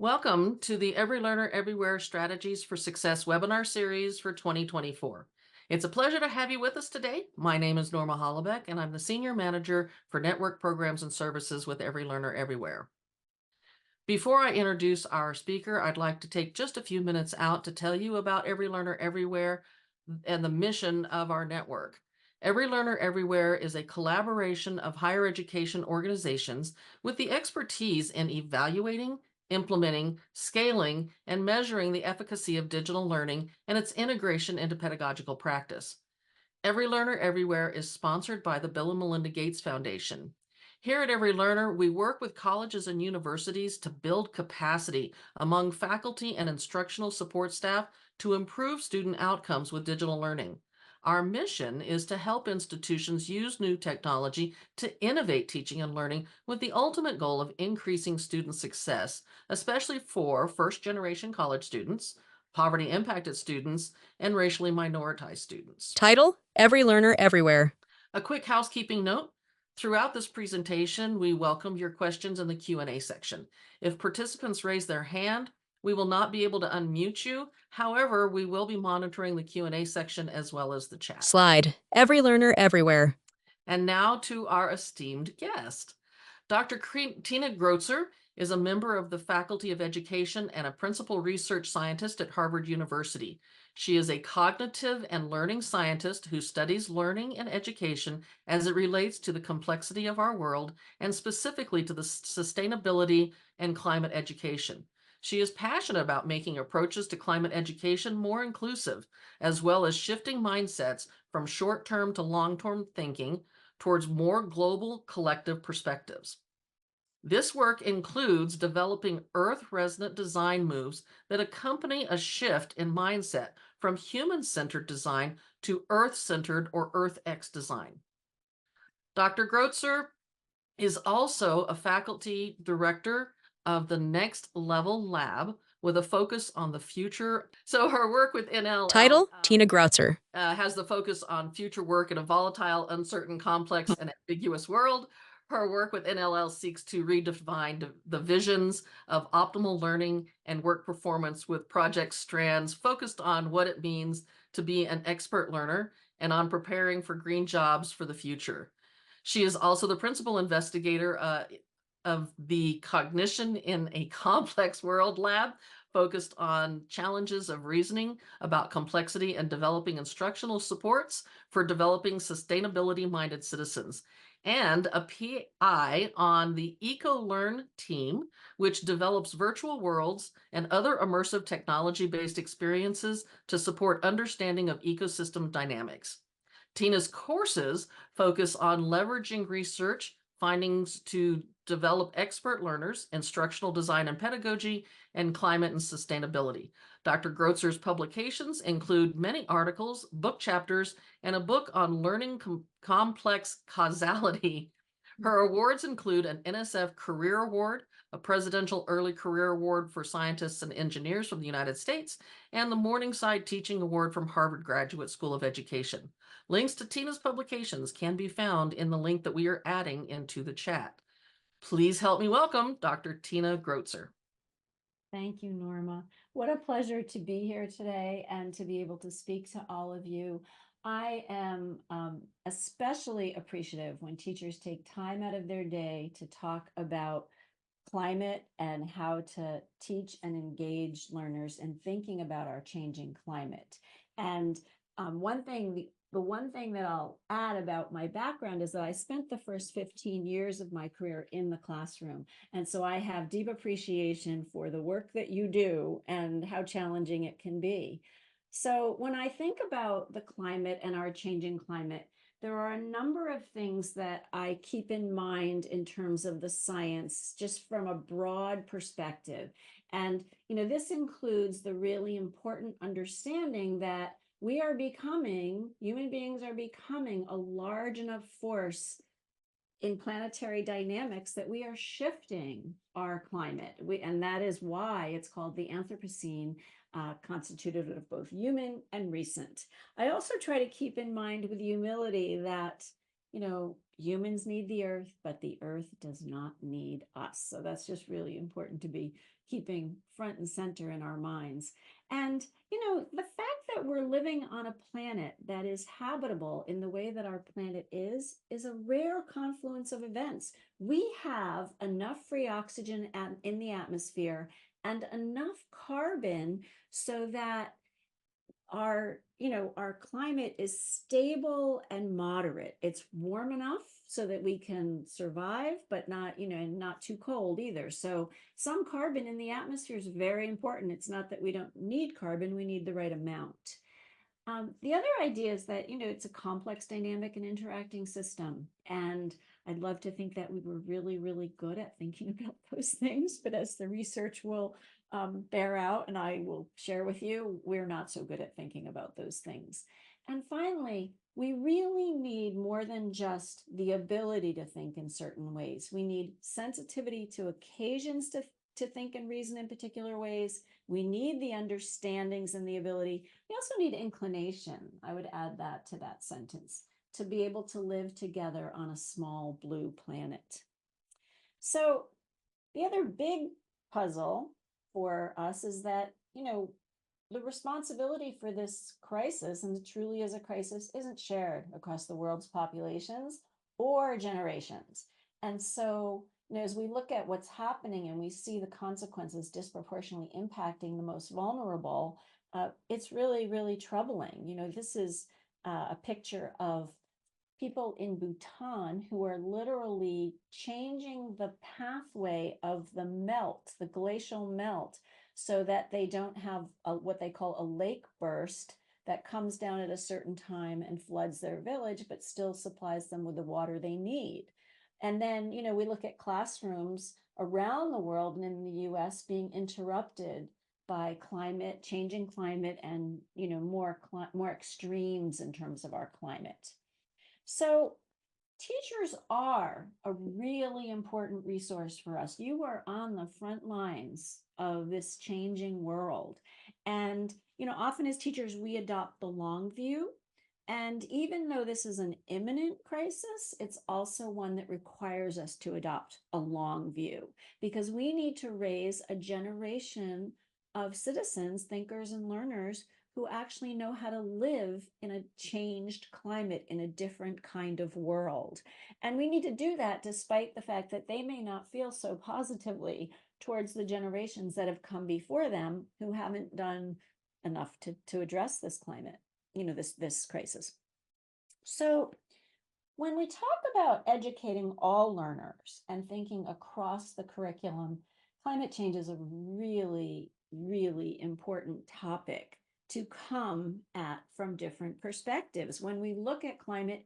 Welcome to the Every Learner Everywhere Strategies for Success webinar series for 2024. It's a pleasure to have you with us today. My name is Norma Hollebeck, and I'm the Senior Manager for Network Programs and Services with Every Learner Everywhere. Before I introduce our speaker, I'd like to take just a few minutes out to tell you about Every Learner Everywhere and the mission of our network. Every Learner Everywhere is a collaboration of higher education organizations with the expertise in evaluating, implementing, scaling, and measuring the efficacy of digital learning and its integration into pedagogical practice. Every Learner Everywhere is sponsored by the Bill and Melinda Gates Foundation. Here at Every Learner, we work with colleges and universities to build capacity among faculty and instructional support staff to improve student outcomes with digital learning. Our mission is to help institutions use new technology to innovate teaching and learning with the ultimate goal of increasing student success, especially for first-generation college students, poverty-impacted students, and racially minoritized students. Title: Every Learner Everywhere. A quick housekeeping note. Throughout this presentation, we welcome your questions in the Q&A section. If participants raise their hand, we will not be able to unmute you. However, we will be monitoring the Q&A section as well as the chat. Slide: Every Learner Everywhere. And now to our esteemed guest. Dr. Tina Grotzer is a member of the Faculty of Education and a principal research scientist at Harvard University. She is a cognitive and learning scientist who studies learning and education as it relates to the complexity of our world and specifically to the sustainability and climate education. She is passionate about making approaches to climate education more inclusive, as well as shifting mindsets from short-term to long-term thinking towards more global collective perspectives. This work includes developing Earth-resonant design moves that accompany a shift in mindset from human-centered design to Earth-centered or Earth-X design. Dr. Grotzer is also a faculty director of the Next Level Lab with a focus on the future. So her work with NLL Title: Tina Grotzer. has the focus on future work in a volatile, uncertain, complex, and ambiguous world. Her work with NLL seeks to redefine the visions of optimal learning and work performance with project strands focused on what it means to be an expert learner and on preparing for green jobs for the future. She is also the principal investigator of the Cognition in a Complex World Lab, focused on challenges of reasoning about complexity and developing instructional supports for developing sustainability-minded citizens, and a PI on the EcoLearn team, which develops virtual worlds and other immersive technology-based experiences to support understanding of ecosystem dynamics. Tina's courses focus on leveraging research findings to develop expert learners, instructional design and pedagogy, and climate and sustainability. Dr. Grotzer's publications include many articles, book chapters, and a book on learning complex causality. Her awards include an NSF Career Award, a Presidential Early Career Award for Scientists and Engineers from the United States, and the Morningside Teaching Award from Harvard Graduate School of Education. Links to Tina's publications can be found in the link that we are adding into the chat. Please help me welcome Dr. Tina Grotzer. Thank you, Norma. What a pleasure to be here today and to be able to speak to all of you. I am especially appreciative when teachers take time out of their day to talk about climate and how to teach and engage learners in thinking about our changing climate. And the one thing that I'll add about my background is that I spent the first 15 years of my career in the classroom. And so I have deep appreciation for the work that you do and how challenging it can be. So when I think about the climate and our changing climate, there are a number of things that I keep in mind in terms of the science, just from a broad perspective. And, this includes the really important understanding that human beings are becoming a large enough force in planetary dynamics that we are shifting our climate. And that is why it's called the Anthropocene, constituted of both human and recent. I also try to keep in mind with humility that humans need the earth, but the earth does not need us. So that's just really important to be keeping front and center in our minds. And, the fact that we're living on a planet that is habitable in the way that our planet is a rare confluence of events. We have enough free oxygen in the atmosphere and enough carbon so that our climate is stable and moderate. It's warm enough so that we can survive, but not, and not too cold either. So some carbon in the atmosphere is very important. It's not that we don't need carbon, we need the right amount. The other idea is that, it's a complex, dynamic, and interacting system. And I'd love to think that we were really, really good at thinking about those things. But as the research will bear out, and I will share with you, we're not so good at thinking about those things. And finally, we really need more than just the ability to think in certain ways. We need sensitivity to occasions to think and reason in particular ways. We need the understandings and the ability. We also need inclination. I would add that to that sentence, to be able to live together on a small blue planet. So the other big puzzle for us is that, the responsibility for this crisis, and it truly is a crisis, isn't shared across the world's populations or generations. And so, as we look at what's happening and we see the consequences disproportionately impacting the most vulnerable, it's really, really troubling. This is a picture of people in Bhutan who are literally changing the pathway of the glacial melt, so that they don't have what they call a lake burst that comes down at a certain time and floods their village, but still supplies them with the water they need. And then, we look at classrooms around the world and in the US being interrupted by changing climate, and, more extremes in terms of our climate. So teachers are a really important resource for us. You are on the front lines of this changing world. And, often as teachers, we adopt the long view. And even though this is an imminent crisis, it's also one that requires us to adopt a long view, because we need to raise a generation of citizens, thinkers, and learners who actually know how to live in a changed climate, in a different kind of world. And we need to do that despite the fact that they may not feel so positively towards the generations that have come before them who haven't done enough to address this climate, this crisis. So when we talk about educating all learners and thinking across the curriculum, climate change is a really, really important topic to come at from different perspectives. When we look at climate,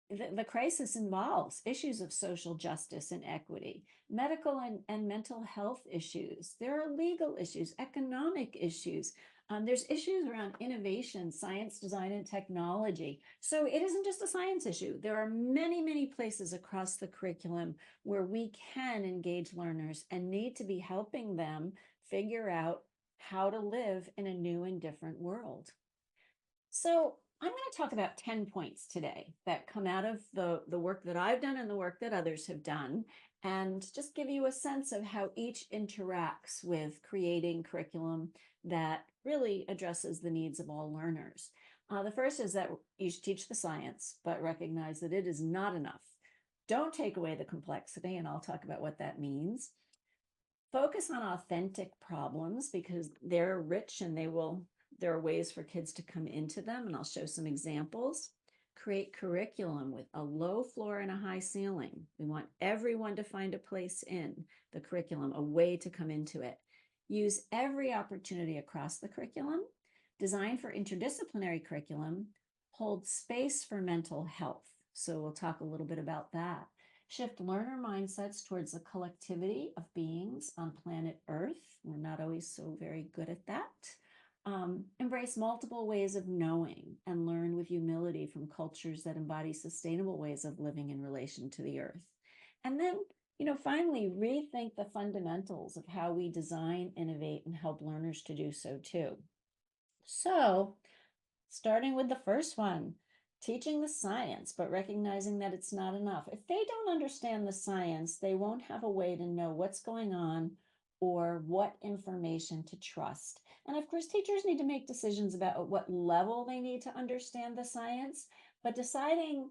the crisis involves issues of social justice and equity, medical and mental health issues. There are legal issues, economic issues. There's issues around innovation, science, design, and technology. So it isn't just a science issue. There are many, many places across the curriculum where we can engage learners and need to be helping them figure out how to live in a new and different world. So I'm going to talk about 10 points today that come out of the work that I've done and the work that others have done, and just give you a sense of how each interacts with creating curriculum that really addresses the needs of all learners. The first is that you should teach the science, but recognize that it is not enough. Don't take away the complexity, and I'll talk about what that means. Focus on authentic problems, because they're rich and there are ways for kids to come into them, and I'll show some examples. Create curriculum with a low floor and a high ceiling. We want everyone to find a place in the curriculum, a way to come into it. Use every opportunity across the curriculum. Design for interdisciplinary curriculum. Hold space for mental health. So we'll talk a little bit about that. Shift learner mindsets towards the collectivity of beings on planet Earth. We're not always so very good at that. Embrace multiple ways of knowing and learn with humility from cultures that embody sustainable ways of living in relation to the Earth. And then, finally, rethink the fundamentals of how we design, innovate, and help learners to do so too. So, starting with the first one, teaching the science, but recognizing that it's not enough. If they don't understand the science, they won't have a way to know what's going on or what information to trust. And of course, teachers need to make decisions about at what level they need to understand the science, but deciding,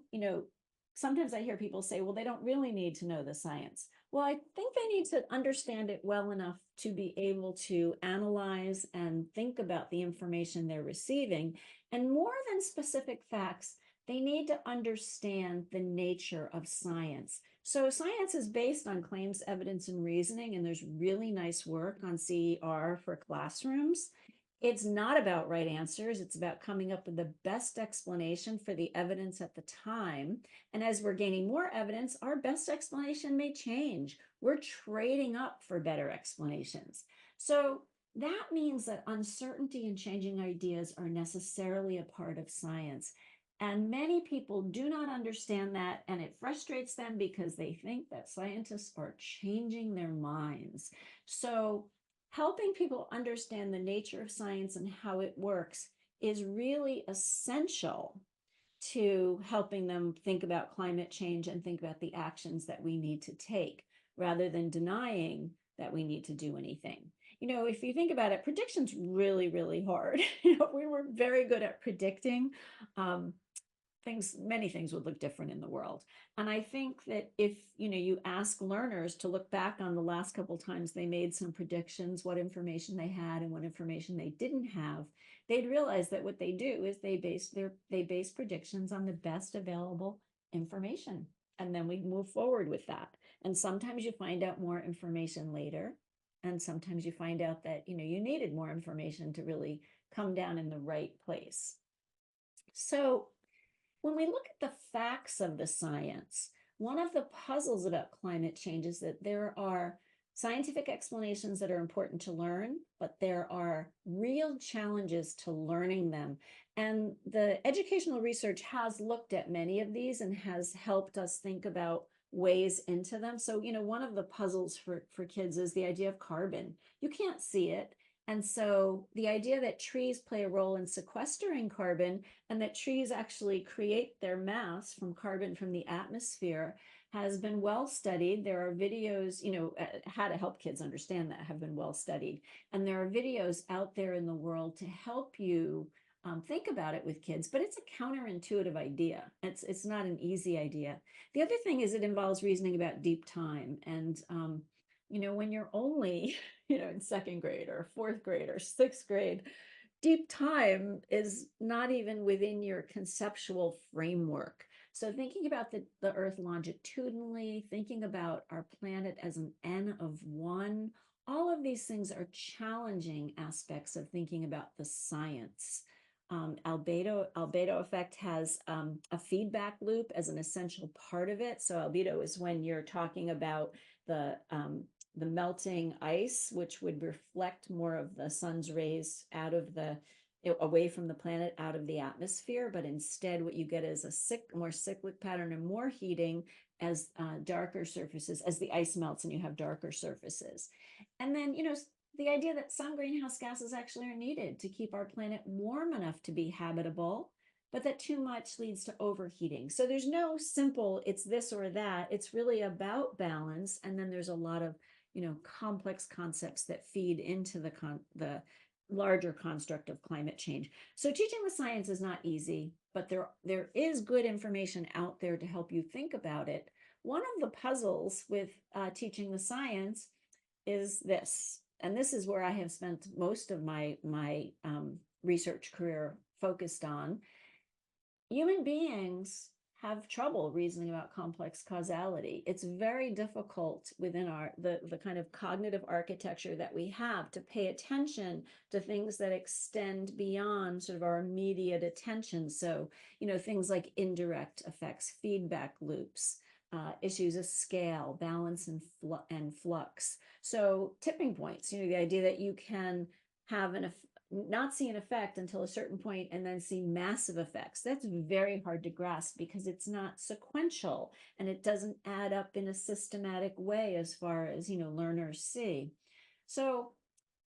sometimes I hear people say, well, they don't really need to know the science. Well, I think they need to understand it well enough to be able to analyze and think about the information they're receiving. And more than specific facts, they need to understand the nature of science. So science is based on claims, evidence, and reasoning, and there's really nice work on CER for classrooms. It's not about right answers. It's about coming up with the best explanation for the evidence at the time. And as we're gaining more evidence, our best explanation may change. We're trading up for better explanations. So that means that uncertainty and changing ideas are necessarily a part of science. And many people do not understand that, and it frustrates them because they think that scientists are changing their minds. So helping people understand the nature of science and how it works is really essential to helping them think about climate change and think about the actions that we need to take rather than denying that we need to do anything. If you think about it, prediction's really, really hard. We were very good at predicting. Many things would look different in the world. And I think that if you ask learners to look back on the last couple times they made some predictions, what information they had and what information they didn't have, they'd realize that what they do is they base predictions on the best available information. And then we move forward with that. And sometimes you find out more information later. And sometimes you find out that you needed more information to really come down in the right place. So when we look at the facts of the science, one of the puzzles about climate change is that there are scientific explanations that are important to learn, but there are real challenges to learning them. And the educational research has looked at many of these and has helped us think about ways into them. So, one of the puzzles for kids is the idea of carbon. You can't see it. And so the idea that trees play a role in sequestering carbon and that trees actually create their mass from carbon from the atmosphere has been well studied. There are videos, how to help kids understand that have been well studied. And there are videos out there in the world to help you think about it with kids, but it's a counterintuitive idea. It's not an easy idea. The other thing is it involves reasoning about deep time. And, when you're only, in second grade or fourth grade or sixth grade, deep time is not even within your conceptual framework. So thinking about the Earth longitudinally, thinking about our planet as an N of one, all of these things are challenging aspects of thinking about the science. Albedo effect has a feedback loop as an essential part of it. So albedo is when you're talking about the melting ice, which would reflect more of the sun's rays away from the planet, out of the atmosphere. But instead, what you get is a more cyclic pattern and more heating as darker surfaces, as the ice melts and you have darker surfaces. And then, the idea that some greenhouse gases actually are needed to keep our planet warm enough to be habitable, but that too much leads to overheating. So there's no simple, it's this or that. It's really about balance. And then there's a lot of, complex concepts that feed into the larger construct of climate change. So teaching the science is not easy, but there is good information out there to help you think about it. One of the puzzles with teaching the science is this, and this is where I have spent most of my research career focused on. Human beings have trouble reasoning about complex causality. It's very difficult within the kind of cognitive architecture that we have to pay attention to things that extend beyond sort of our immediate attention. So, things like indirect effects, feedback loops, issues of scale, balance, and flux. So tipping points, the idea that you can have not see an effect until a certain point and then see massive effects. That's very hard to grasp because it's not sequential and it doesn't add up in a systematic way as far as, learners see. So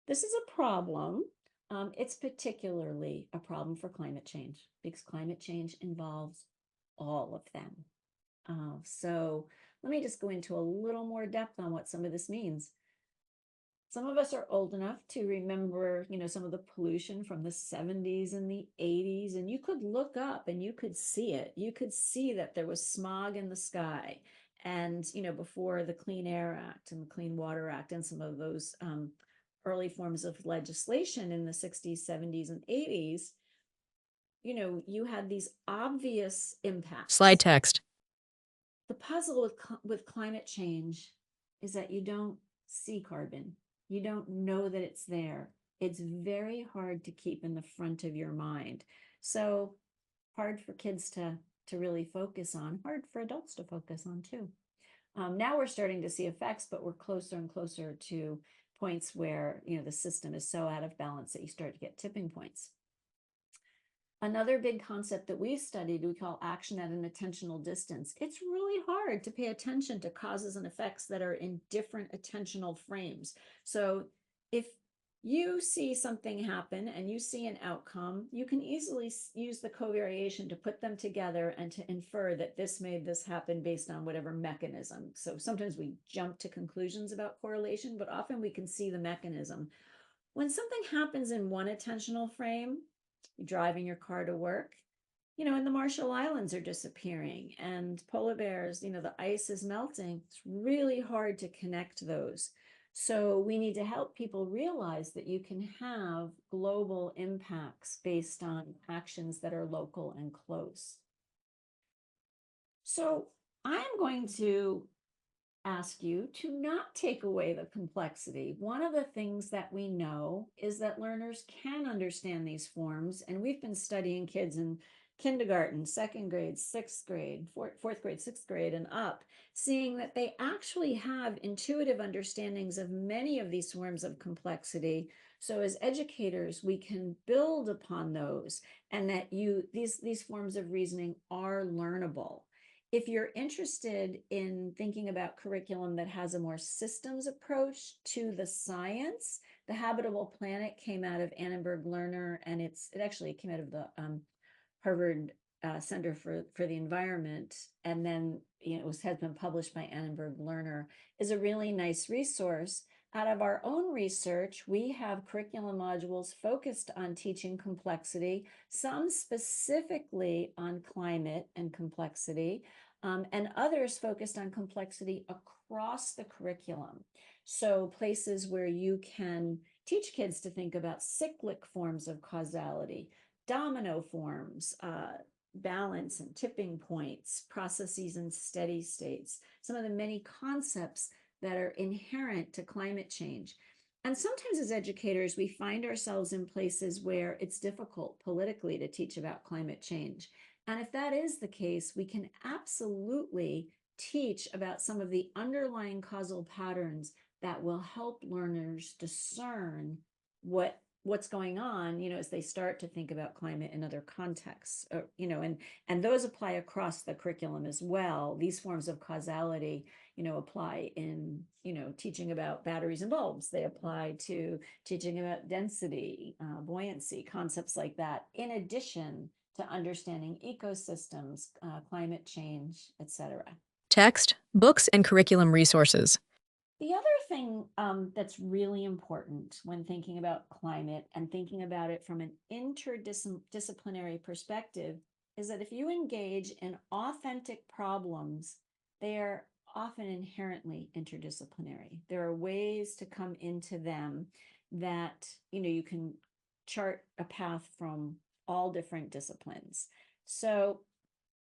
this is a problem. It's particularly a problem for climate change because climate change involves all of them. So let me just go into a little more depth on what some of this means. Some of us are old enough to remember, some of the pollution from the 70s and the 80s, and you could look up and you could see it. You could see that there was smog in the sky. And, before the Clean Air Act and the Clean Water Act and some of those early forms of legislation in the 60s, 70s, and 80s, you had these obvious Slide impacts. text. The puzzle with climate change is that you don't see carbon. You don't know that it's there. It's very hard to keep in the front of your mind. So hard for kids to really focus on, hard for adults to focus on too. Now we're starting to see effects, but we're closer and closer to points where, the system is so out of balance that you start to get tipping points. Another big concept that we've studied, we call action at an attentional distance. It's really hard to pay attention to causes and effects that are in different attentional frames. So if you see something happen and you see an outcome, you can easily use the covariation to put them together and to infer that this made this happen based on whatever mechanism. So sometimes we jump to conclusions about correlation, but often we can see the mechanism. When something happens in one attentional frame, driving your car to work, and the Marshall Islands are disappearing and polar bears, the ice is melting. It's really hard to connect those. So we need to help people realize that you can have global impacts based on actions that are local and close. So I'm going to ask you to not take away the complexity. One of the things that we know is that learners can understand these forms, and we've been studying kids in kindergarten, second grade, sixth grade, fourth grade, sixth grade, and up, seeing that they actually have intuitive understandings of many of these forms of complexity. So as educators, we can build upon those, and that these forms of reasoning are learnable. If you're interested in thinking about curriculum that has a more systems approach to the science, the Habitable Planet came out of Annenberg Lerner, and it actually came out of the Harvard Center for the Environment, and then has been published by Annenberg Lerner, is a really nice resource. Out of our own research, we have curriculum modules focused on teaching complexity, some specifically on climate and complexity, and others focused on complexity across the curriculum. So places where you can teach kids to think about cyclic forms of causality, domino forms, balance and tipping points, processes and steady states, some of the many concepts that are inherent to climate change. And sometimes as educators, we find ourselves in places where it's difficult politically to teach about climate change. And if that is the case, we can absolutely teach about some of the underlying causal patterns that will help learners discern what's going on, as they start to think about climate in other contexts, and those apply across the curriculum as well. These forms of causality, apply in, teaching about batteries and bulbs. They apply to teaching about density, buoyancy, concepts like that, in addition to understanding ecosystems, climate change, etc. Text, books, and curriculum resources. The other thing that's really important when thinking about climate and thinking about it from an interdisciplinary perspective is that if you engage in authentic problems, they are often inherently interdisciplinary. There are ways to come into them that, you can chart a path from all different disciplines. So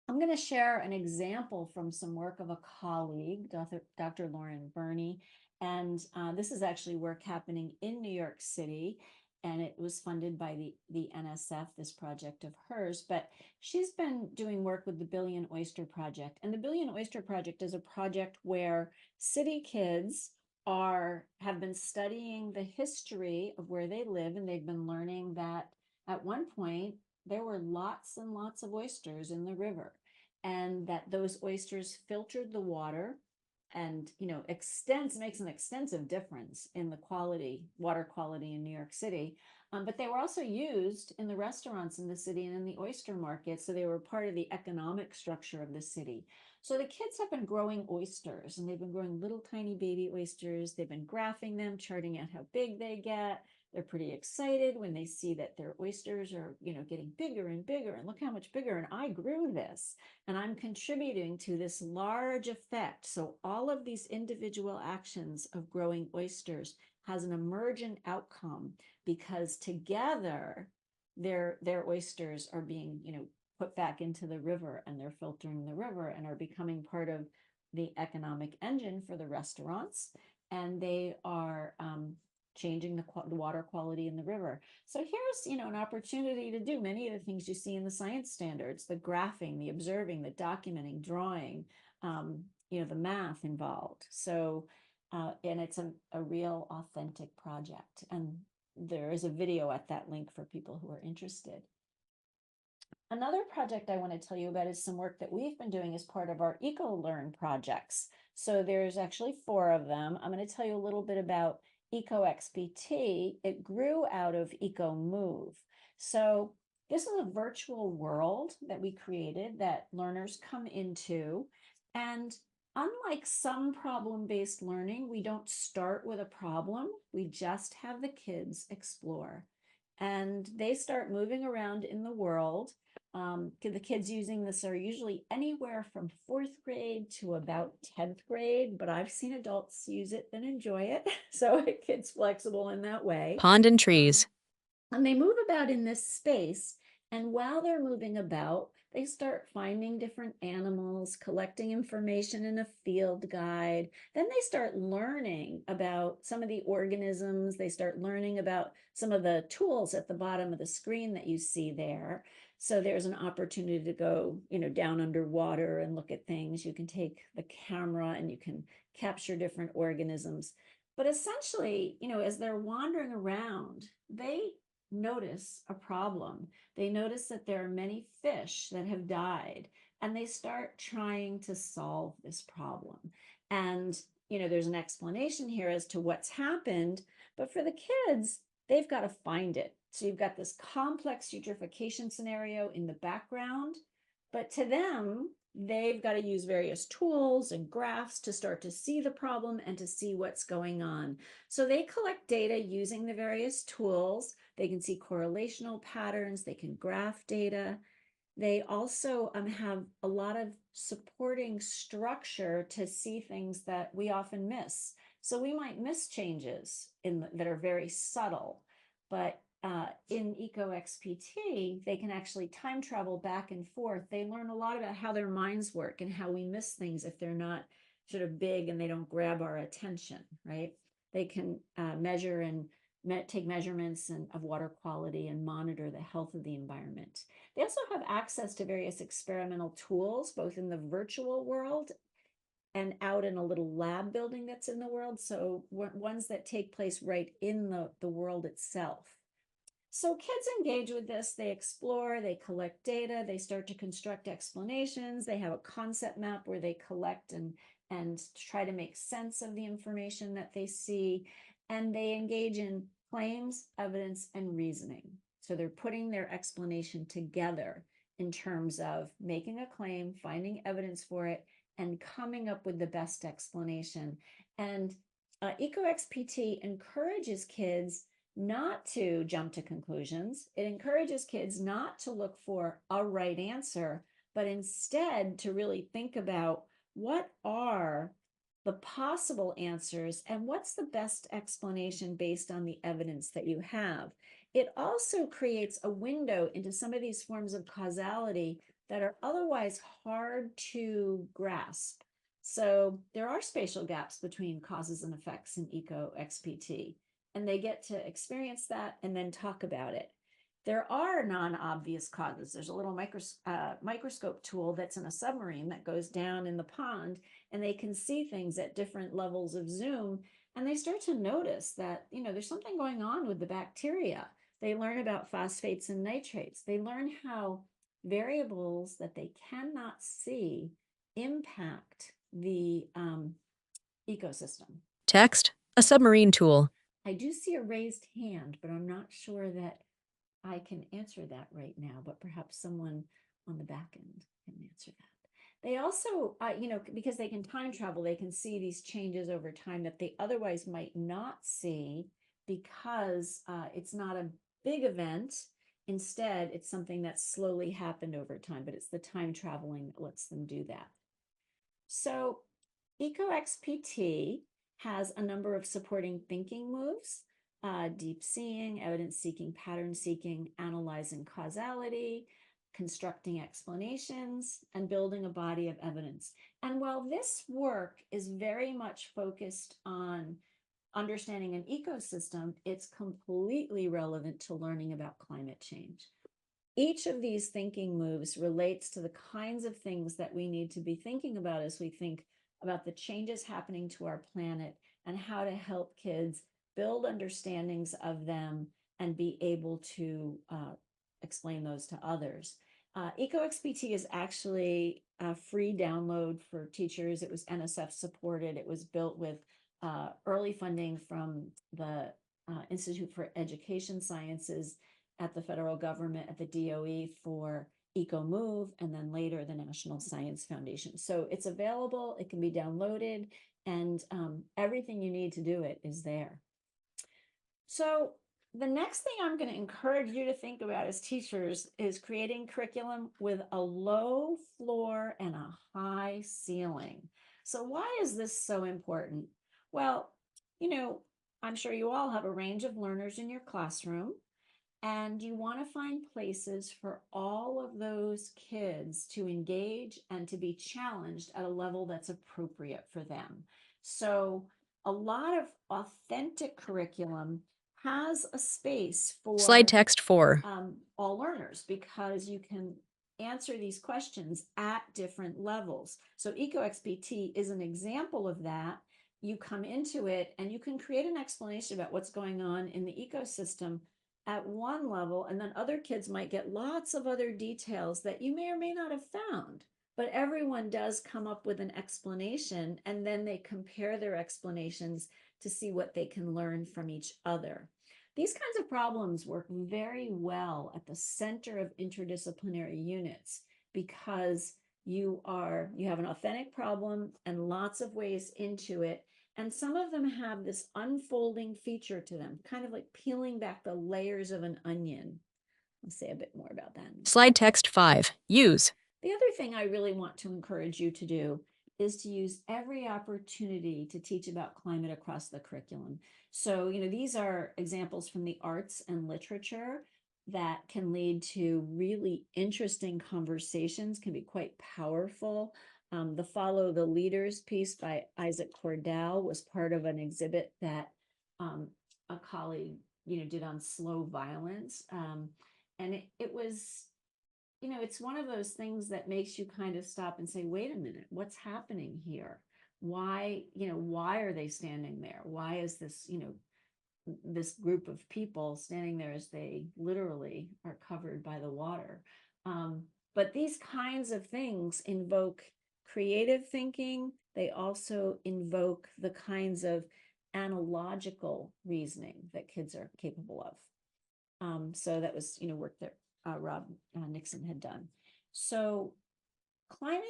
I'm going to share an example from some work of a colleague, Dr. Lauren Burney. And this is actually work happening in New York City. And it was funded by the NSF, this project of hers. But she's been doing work with the Billion Oyster Project. And the Billion Oyster Project is a project where city kids have been studying the history of where they live. And they've been learning that at one point, there were lots and lots of oysters in the river, and that those oysters filtered the water and makes an extensive difference in the water quality in New York City. But they were also used in the restaurants in the city and in the oyster market, so they were part of the economic structure of the city. So the kids have been growing oysters, and they've been growing little tiny baby oysters. They've been graphing them, charting out how big they get. They're pretty excited when they see that their oysters are, getting bigger and bigger, and look how much bigger. And I grew this, and I'm contributing to this large effect. So all of these individual actions of growing oysters has an emergent outcome, because together their oysters are being, put back into the river, and they're filtering the river and are becoming part of the economic engine for the restaurants. And they are changing the water quality in the river. So here's, an opportunity to do many of the things you see in the science standards: the graphing, the observing, the documenting, drawing, the math involved. So, and it's a real authentic project. And there is a video at that link for people who are interested. Another project I want to tell you about is some work that we've been doing as part of our EcoLearn projects. So there's actually 4 of them. I'm going to tell you a little bit about EcoXPT. It grew out of EcoMove. So this is a virtual world that we created that learners come into. And unlike some problem-based learning, we don't start with a problem. We just have the kids explore. And they start moving around in the world. The kids using this are usually anywhere from 4th grade to about 10th grade, but I've seen adults use it and enjoy it. So it's flexible in that way. Pond and trees. And they move about in this space. And while they're moving about, they start finding different animals, collecting information in a field guide. Then they start learning about some of the organisms. They start learning about some of the tools at the bottom of the screen that you see there. So there's an opportunity to go, down underwater and look at things. You can take the camera and you can capture different organisms. But essentially, as they're wandering around, they notice a problem. They notice that there are many fish that have died, and they start trying to solve this problem. And, there's an explanation here as to what's happened, but for the kids, they've got to find it. So you've got this complex eutrophication scenario in the background, but to them, they've got to use various tools and graphs to start to see the problem and to see what's going on. So they collect data using the various tools. They can see correlational patterns. They can graph data. They also have a lot of supporting structure to see things that we often miss. So we might miss changes that are very subtle, but in EcoXPT, they can actually time travel back and forth. They learn a lot about how their minds work and how we miss things if they're not sort of big and they don't grab our attention, right? They can measure and take measurements of water quality and monitor the health of the environment. They also have access to various experimental tools, both in the virtual world and out in a little lab building that's in the world. So ones that take place right in the world itself. So kids engage with this, they explore, they collect data, they start to construct explanations, they have a concept map where they collect and try to make sense of the information that they see, and they engage in claims, evidence, and reasoning. So they're putting their explanation together in terms of making a claim, finding evidence for it, and coming up with the best explanation. And EcoXPT encourages kids not to jump to conclusions. It encourages kids not to look for a right answer, but instead to really think about what are the possible answers and what's the best explanation based on the evidence that you have. It also creates a window into some of these forms of causality that are otherwise hard to grasp. So there are spatial gaps between causes and effects in EcoXPT, and they get to experience that and then talk about it. There are non-obvious causes. There's a little microscope tool that's in a submarine that goes down in the pond, and they can see things at different levels of zoom, and they start to notice that, there's something going on with the bacteria. They learn about phosphates and nitrates. They learn how variables that they cannot see impact the ecosystem? Text, a submarine tool. I do see a raised hand, but I'm not sure that I can answer that right now, but perhaps someone on the back end can answer that. They also, because they can time travel, they can see these changes over time that they otherwise might not see because it's not a big event. Instead, it's something that slowly happened over time, but it's the time traveling that lets them do that. So EcoXPT has a number of supporting thinking moves: deep seeing, evidence seeking, pattern seeking, analyzing causality, constructing explanations, and building a body of evidence. And while this work is very much focused on understanding an ecosystem, it's completely relevant to learning about climate change. Each of these thinking moves relates to the kinds of things that we need to be thinking about as we think about the changes happening to our planet and how to help kids build understandings of them and be able to explain those to others. EcoXPT is actually a free download for teachers. It was NSF supported. It was built with early funding from the Institute for Education Sciences at the federal government, at the DOE for EcoMove, and then later the National Science Foundation. So it's available, it can be downloaded, and everything you need to do it is there. So the next thing I'm going to encourage you to think about as teachers is creating curriculum with a low floor and a high ceiling. So why is this so important? Well, I'm sure you all have a range of learners in your classroom, and you want to find places for all of those kids to engage and to be challenged at a level that's appropriate for them. So a lot of authentic curriculum has a space Slide for text 4. all learners, because you can answer these questions at different levels. So EcoXPT is an example of that. You come into it and you can create an explanation about what's going on in the ecosystem at one level, and then other kids might get lots of other details that you may or may not have found. But everyone does come up with an explanation, and then they compare their explanations to see what they can learn from each other. These kinds of problems work very well at the center of interdisciplinary units, because you have an authentic problem and lots of ways into it. And some of them have this unfolding feature to them, kind of like peeling back the layers of an onion. I'll say a bit more about that. Slide text 5. Use. The other thing I really want to encourage you to do is to use every opportunity to teach about climate across the curriculum. So, these are examples from the arts and literature that can lead to really interesting conversations, can be quite powerful. The Follow the Leaders piece by Isaac Cordell was part of an exhibit that a colleague, did on slow violence. And it was, it's one of those things that makes you kind of stop and say, wait a minute, what's happening here? Why are they standing there? Why is this group of people standing there as they literally are covered by the water? But these kinds of things invoke creative thinking. They also invoke the kinds of analogical reasoning that kids are capable of. So that was, work that Rob Nixon had done. So climate,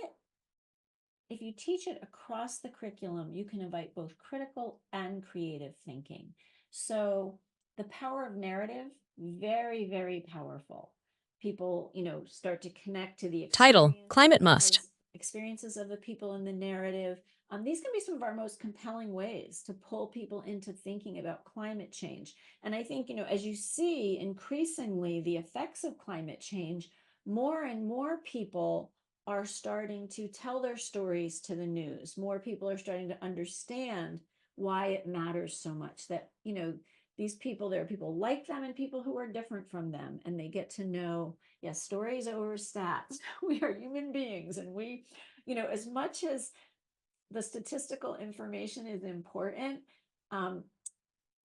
if you teach it across the curriculum, you can invite both critical and creative thinking. So the power of narrative, very, very powerful. People, start to connect to the Title, Climate Must. experiences of the people in the narrative. These can be some of our most compelling ways to pull people into thinking about climate change. And I think, as you see increasingly the effects of climate change, more and more people are starting to tell their stories to the news. More people are starting to understand why it matters so much, that, these people, there are people like them and people who are different from them, and they get to know, yes, stories over stats. We are human beings, and we, as much as the statistical information is important,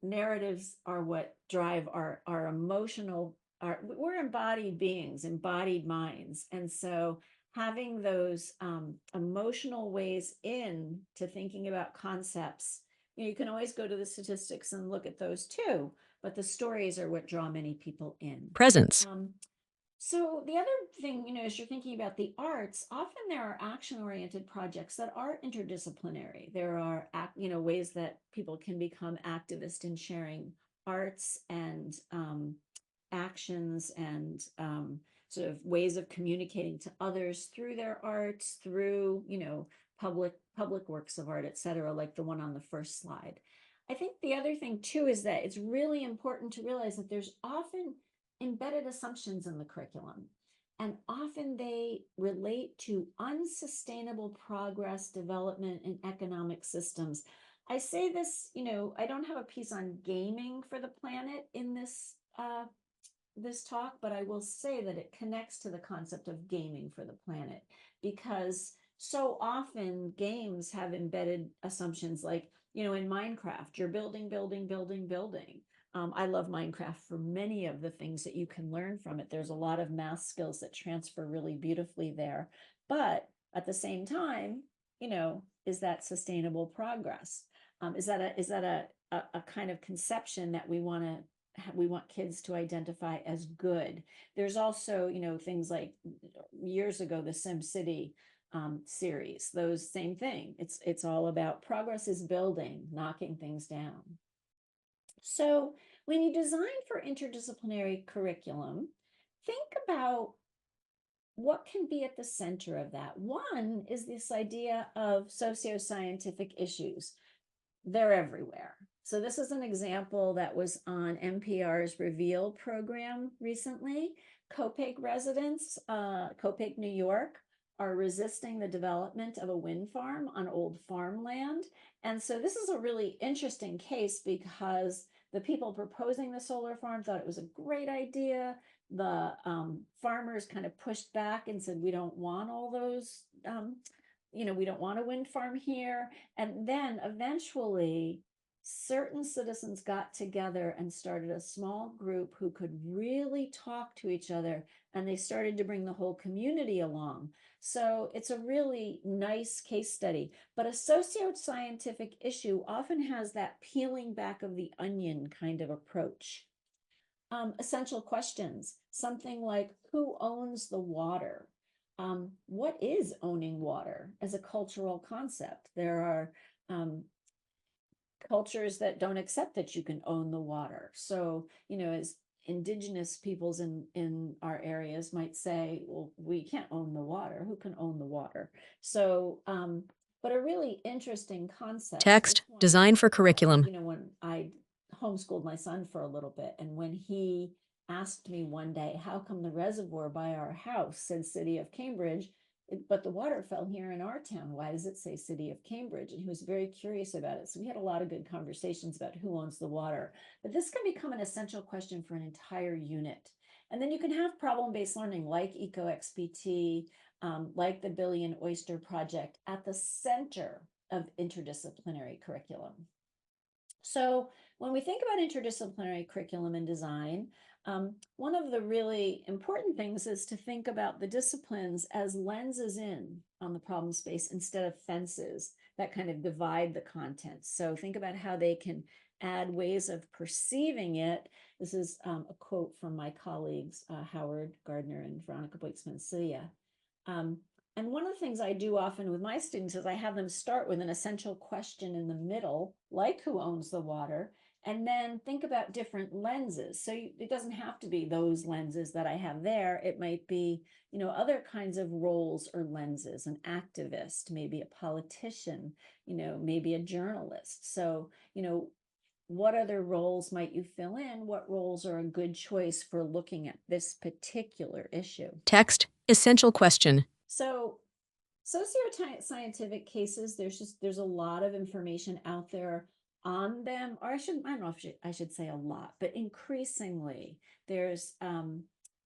narratives are what drive our emotional, we're embodied beings, embodied minds. And so having those emotional ways in to thinking about concepts. You can always go to the statistics and look at those too, but the stories are what draw many people in. Presence. So the other thing, as you're thinking about the arts, often there are action-oriented projects that are interdisciplinary. There are, ways that people can become activists in sharing arts and actions and sort of ways of communicating to others through their arts, through, public works of art, et cetera, like the one on the first slide. I think the other thing too is that it's really important to realize that there's often embedded assumptions in the curriculum. And often they relate to unsustainable progress, development, and economic systems. I say this, I don't have a piece on gaming for the planet in this talk, but I will say that it connects to the concept of gaming for the planet, because so often games have embedded assumptions like, in Minecraft, you're building, building, building, building. I love Minecraft for many of the things that you can learn from it. There's a lot of math skills that transfer really beautifully there. But at the same time, is that sustainable progress? Is that a kind of conception that we want kids to identify as good? There's also, things like years ago, the SimCity series, those same thing. It's all about progress is building, knocking things down. So when you design for interdisciplinary curriculum, think about what can be at the center of that. One is this idea of socio-scientific issues. They're everywhere. So this is an example that was on NPR's Reveal program recently. Copiague residents, Copiague, New York, are resisting the development of a wind farm on old farmland. And so this is a really interesting case because the people proposing the solar farm thought it was a great idea. The farmers kind of pushed back and said, we don't want all those, we don't want a wind farm here. And then eventually, certain citizens got together and started a small group who could really talk to each other, and they started to bring the whole community along. So it's a really nice case study, but a socio-scientific issue often has that peeling back of the onion kind of approach. Essential questions, something like who owns the water? What is owning water as a cultural concept? There are cultures that don't accept that you can own the water. So, as indigenous peoples in our areas might say, well, we can't own the water. Who can own the water? So, but a really interesting concept. Text. Design for curriculum. When I homeschooled my son for a little bit, and when he asked me one day, how come the reservoir by our house said City of Cambridge, but the water fell here in our town? Why does it say City of Cambridge? And he was very curious about it. So we had a lot of good conversations about who owns the water. But this can become an essential question for an entire unit. And then you can have problem-based learning like EcoXPT, like the Billion Oyster Project at the center of interdisciplinary curriculum. So when we think about interdisciplinary curriculum and design, one of the really important things is to think about the disciplines as lenses in on the problem space instead of fences that kind of divide the content. So think about how they can add ways of perceiving it. This is a quote from my colleagues, Howard Gardner and Veronica Boyks-Mencia. And one of the things I do often with my students is I have them start with an essential question in the middle, like who owns the water, and then think about different lenses. So it doesn't have to be those lenses that I have there. It might be, other kinds of roles or lenses, an activist, maybe a politician, maybe a journalist. So, what other roles might you fill in? What roles are a good choice for looking at this particular issue? Text. Essential question. So socio-scientific cases, there's a lot of information out there on them, or I don't know if I should say a lot, but increasingly there's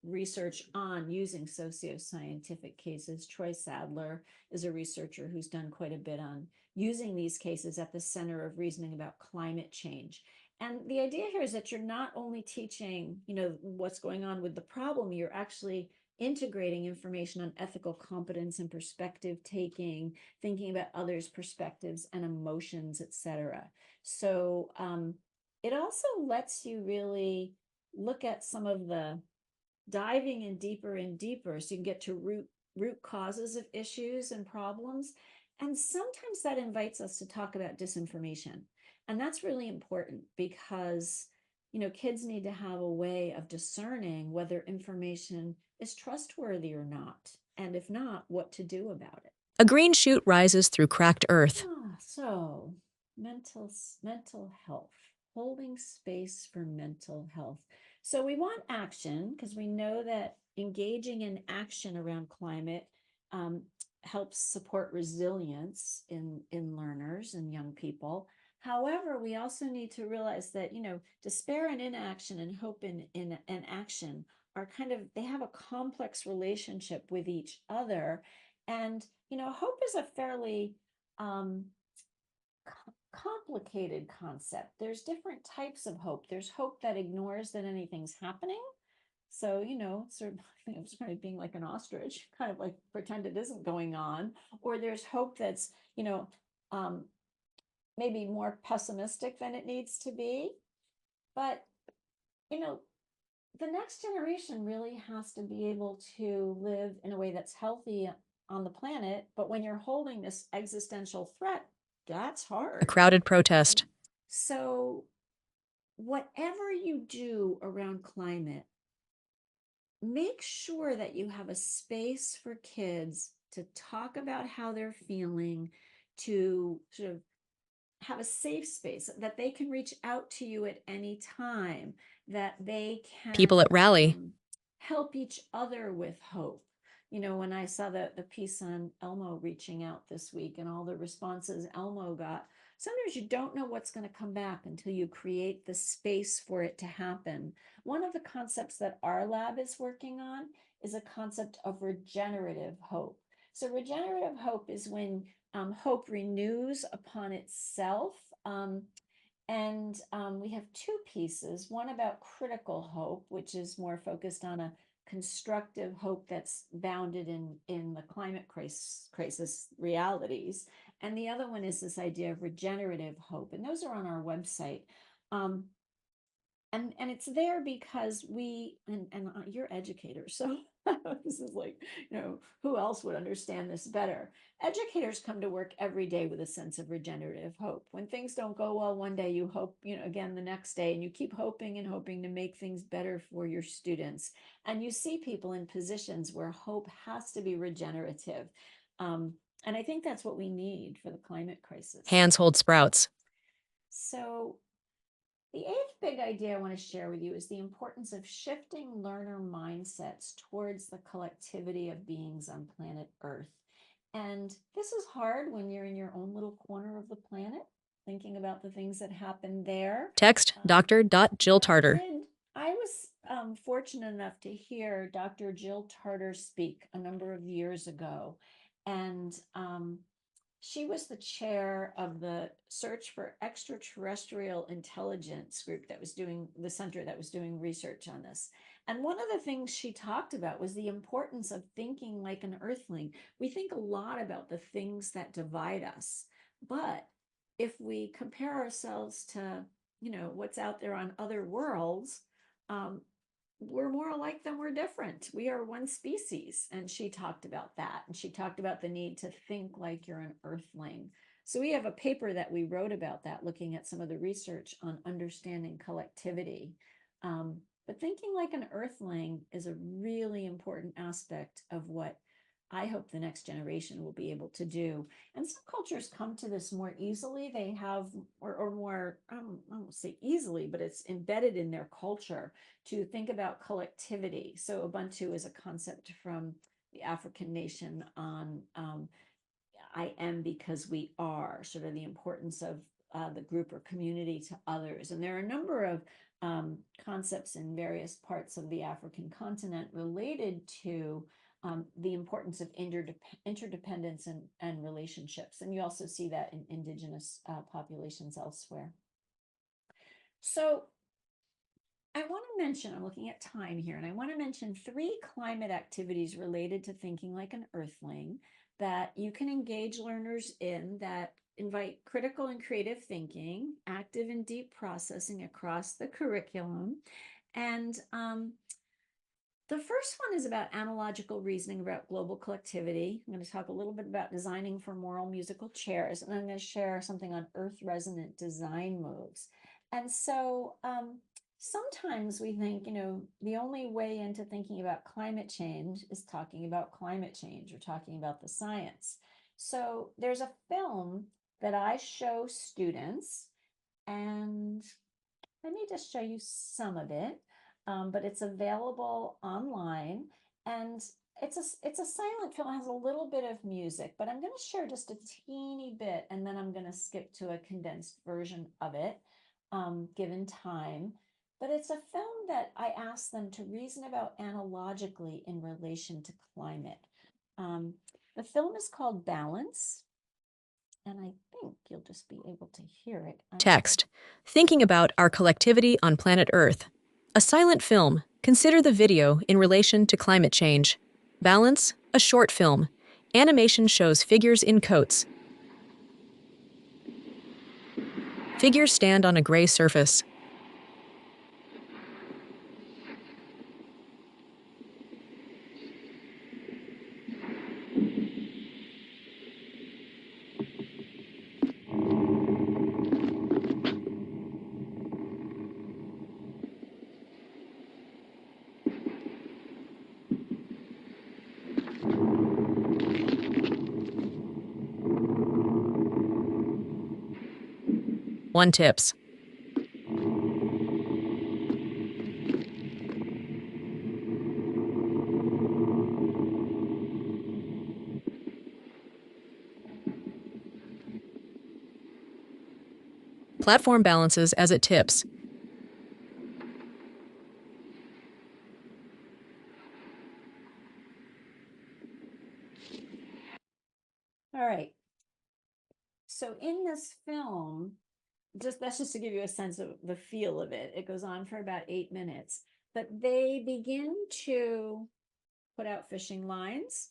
research on using socio-scientific cases. Troy Sadler is a researcher who's done quite a bit on using these cases at the center of reasoning about climate change. And the idea here is that you're not only teaching, what's going on with the problem, you're actually integrating information on ethical competence and perspective taking, thinking about others' perspectives and emotions, etc. So it also lets you really look at some of the diving in deeper and deeper so you can get to root causes of issues and problems. And sometimes that invites us to talk about disinformation. And that's really important because, kids need to have a way of discerning whether information is trustworthy or not. And if not, what to do about it. A green shoot rises through cracked earth. So mental health, holding space for mental health. So we want action because we know that engaging in action around climate um, helps support resilience in learners and young people. However, we also need to realize that, despair and inaction and hope in action are they have a complex relationship with each other. And, hope is a fairly um, complicated concept. There's different types of hope. There's hope that ignores that anything's happening. So, sort of, I think it's kind of being like an ostrich, kind of like pretend it isn't going on. Or there's hope that's, um, maybe more pessimistic than it needs to be. But, you know, the next generation really has to be able to live in a way that's healthy on the planet. But when you're holding this existential threat, that's A hard. crowded protest. So, whatever you do around climate, make sure that you have a space for kids to talk about how they're feeling, to sort of have a safe space that they can reach out to you at any time, that they People at can rally. help each other with hope. When I saw the piece on Elmo reaching out this week and all the responses Elmo got, sometimes you don't know what's going to come back until you create the space for it to happen. One of the concepts that our lab is working on is a concept of regenerative hope. So, regenerative hope is when hope renews upon itself. And we have two pieces, one about critical hope, which is more focused on a constructive hope that's bounded in the climate crisis realities. And the other one is this idea of regenerative hope. And those are on our website. Um, and it's there because you're educators, so this is like, who else would understand this better? Educators come to work every day with a sense of regenerative hope. When things don't go well one day, you hope, again the next day, and you keep hoping and hoping to make things better for your students. And you see people in positions where hope has to be regenerative. And I think that's what we need for the climate crisis. Hands hold sprouts. So the eighth big idea I want to share with you is the importance of shifting learner mindsets towards the collectivity of beings on planet Earth. And this is hard when you're in your own little corner of the planet, thinking about the things that happen there. Text Dr. Jill Tarter. I was fortunate enough to hear Dr. Jill Tarter speak a number of years ago. And she was the chair of the Search for Extraterrestrial Intelligence group that was doing the center that was doing research on this. And one of the things she talked about was the importance of thinking like an earthling. We think a lot about the things that divide us, but if we compare ourselves to, what's out there on other worlds, um, we're more alike than we're different. We are one species. And she talked about that. And she talked about the need to think like you're an earthling. So we have a paper that we wrote about that, looking at some of the research on understanding collectivity. But thinking like an earthling is a really important aspect of what I hope the next generation will be able to do. And some cultures come to this more easily. They have, or more, I won't say easily, but it's embedded in their culture to think about collectivity. So Ubuntu is a concept from the African nation on I am because we are, sort of the importance of the group or community to others. And there are a number of concepts in various parts of the African continent related to the importance of interdependence and relationships. And you also see that in indigenous populations elsewhere. So I want to mention, I'm looking at time here, and I want to mention 3 climate activities related to thinking like an earthling that you can engage learners in that invite critical and creative thinking, active and deep processing across the curriculum. And the first one is about analogical reasoning about global collectivity. I'm going to talk a little bit about designing for moral musical chairs, and I'm going to share something on earth resonant design moves. And so sometimes we think, the only way into thinking about climate change is talking about climate change or talking about the science. So there's a film that I show students, and let me just show you some of it, but it's available online, and it's a silent film. It has a little bit of music, but I'm going to share just a teeny bit, and then I'm going to skip to a condensed version of it, given time. But it's a film that I asked them to reason about analogically in relation to climate. Um, the film is called Balance, and I think you'll just be able to hear it. Text. Thinking about our collectivity on planet Earth. A silent film. Consider the video in relation to climate change. Balance. A short film. Animation shows figures in coats. Figures stand on a gray surface. One tips. Platform balances as it tips. All right. So in this film, that's just to give you a sense of the feel of it. It goes on for about 8 minutes, but they begin to put out fishing lines.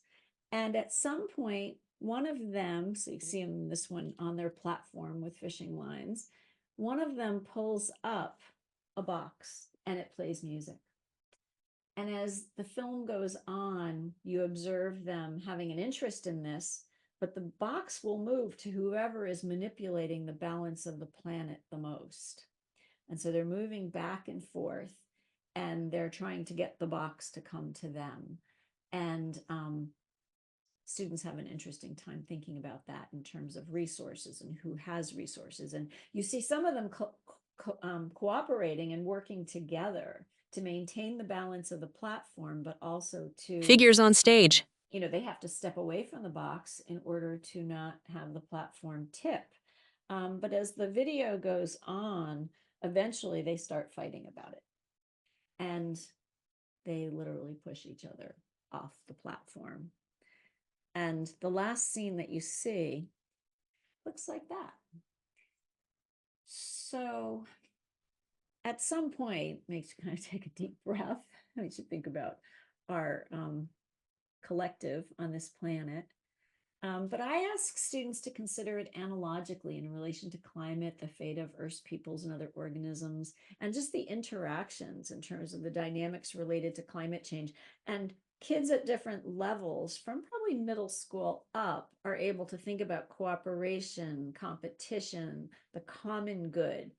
And at some point, one of them, so you see in this one on their platform with fishing lines, one of them pulls up a box and it plays music. And as the film goes on, you observe them having an interest in this, but the box will move to whoever is manipulating the balance of the planet the most. And so they're moving back and forth, and they're trying to get the box to come to them. And students have an interesting time thinking about that in terms of resources and who has resources. And you see some of them cooperating and working together to maintain the balance of the platform, but also to, Figures on stage. they have to step away from the box in order to not have the platform tip. But as the video goes on, eventually they start fighting about it. And they literally push each other off the platform. And the last scene that you see looks like that. So at some point, makes you kind of take a deep breath. Makes you think about our collective on this planet. But I ask students to consider it analogically in relation to climate, the fate of Earth's peoples and other organisms, and just the interactions in terms of the dynamics related to climate change. And kids at different levels, from probably middle school up, are able to think about cooperation, competition, the common good.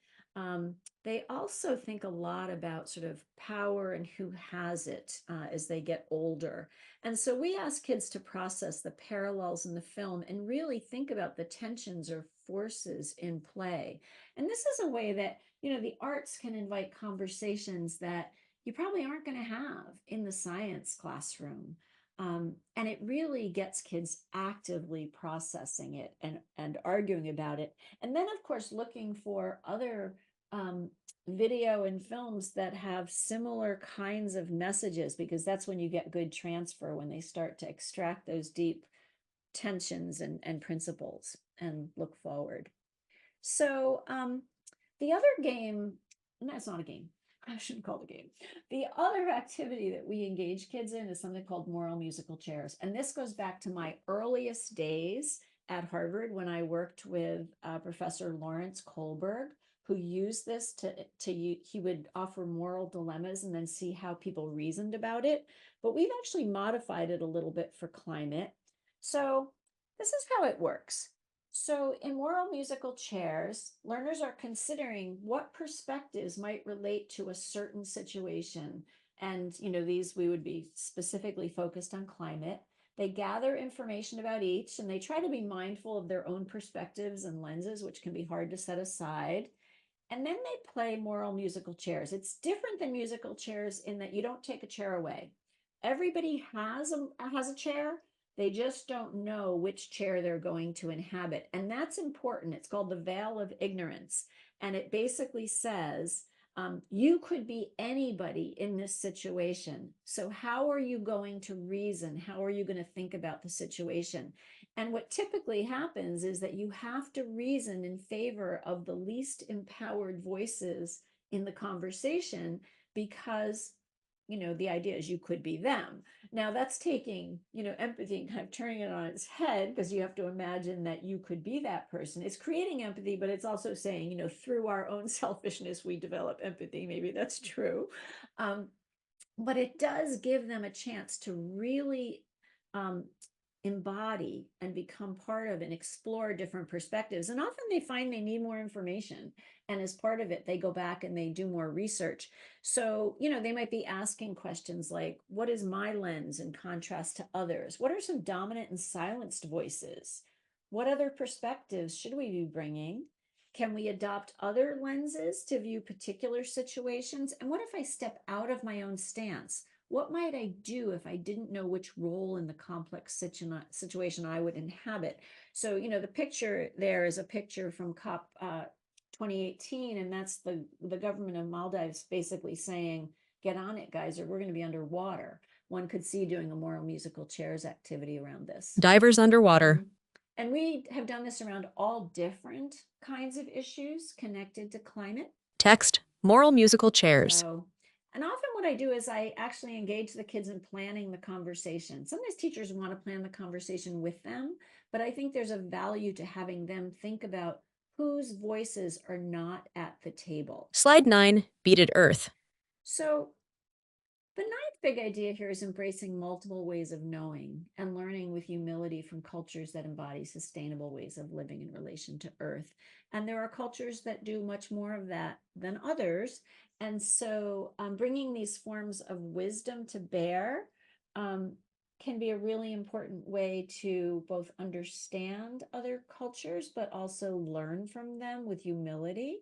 They also think a lot about sort of power and who has it as they get older. And so we ask kids to process the parallels in the film and really think about the tensions or forces in play. And this is a way that, the arts can invite conversations that you probably aren't going to have in the science classroom. And it really gets kids actively processing it and arguing about it. And then, of course, looking for other video and films that have similar kinds of messages, because that's when you get good transfer, when they start to extract those deep tensions and principles and look forward. So the other game, no, it's not a game. I shouldn't call it a game. The other activity that we engage kids in is something called moral musical chairs. And this goes back to my earliest days at Harvard when I worked with Professor Lawrence Kohlberg, who used this he would offer moral dilemmas and then see how people reasoned about it. But we've actually modified it a little bit for climate. So this is how it works. So in moral musical chairs, learners are considering what perspectives might relate to a certain situation. And, these we would be specifically focused on climate. They gather information about each and they try to be mindful of their own perspectives and lenses, which can be hard to set aside. And then they play moral musical chairs. It's different than musical chairs in that you don't take a chair away. Everybody has a chair. They just don't know which chair they're going to inhabit. And that's important. It's called the veil of ignorance. And it basically says, you could be anybody in this situation. So, how are you going to reason? How are you going to think about the situation? And what typically happens is that you have to reason in favor of the least empowered voices in the conversation because, the idea is you could be them. Now that's taking, empathy and kind of turning it on its head because you have to imagine that you could be that person. It's creating empathy, but it's also saying, through our own selfishness, we develop empathy. Maybe that's true. Um, but it does give them a chance to really um, embody and become part of and explore different perspectives. And often they find they need more information. And as part of it, they go back and they do more research. So, they might be asking questions like, what is my lens in contrast to others? What are some dominant and silenced voices? What other perspectives should we be bringing? Can we adopt other lenses to view particular situations? And what if I step out of my own stance? What might I do if I didn't know which role in the complex situation I would inhabit? So, the picture there is a picture from COP 2018, and that's the government of Maldives basically saying, get on it, guys, or we're going to be underwater. One could see doing a moral musical chairs activity around this. Divers underwater. And we have done this around all different kinds of issues connected to climate. Text, moral musical chairs. And often what I do is I actually engage the kids in planning the conversation. Sometimes teachers want to plan the conversation with them, but I think there's a value to having them think about whose voices are not at the table. Slide 9, Beaded Earth. So the ninth big idea here is embracing multiple ways of knowing and learning with humility from cultures that embody sustainable ways of living in relation to Earth. And there are cultures that do much more of that than others. And so bringing these forms of wisdom to bear can be a really important way to both understand other cultures, but also learn from them with humility.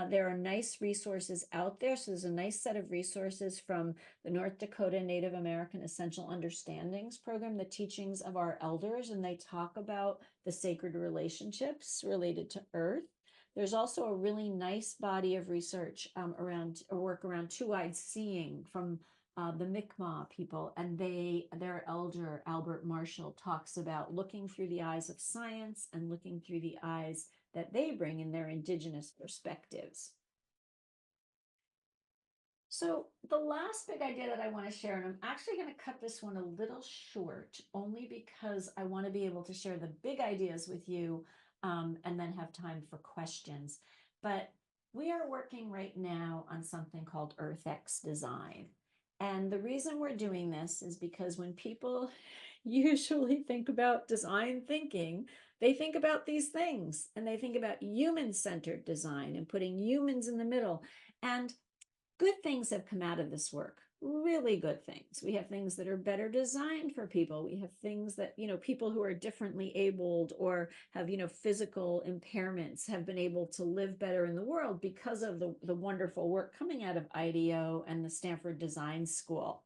There are nice resources out there. So there's a nice set of resources from the North Dakota Native American Essential Understandings program, the teachings of our elders, and they talk about the sacred relationships related to Earth. There's also a really nice body of research around a work around two-eyed seeing from the Mi'kmaq people, and their elder Albert Marshall talks about looking through the eyes of science and looking through the eyes that they bring in their indigenous perspectives. So the last big idea that I want to share, and I'm actually going to cut this one a little short, only because I want to be able to share the big ideas with you and then have time for questions. But we are working right now on something called EarthX Design. And the reason we're doing this is because when people usually think about design thinking, they think about these things and they think about human-centered design and putting humans in the middle. And good things have come out of this work, really good things. We have things that are better designed for people. We have things that, people who are differently abled or have, physical impairments have been able to live better in the world because of the wonderful work coming out of IDEO and the Stanford Design School.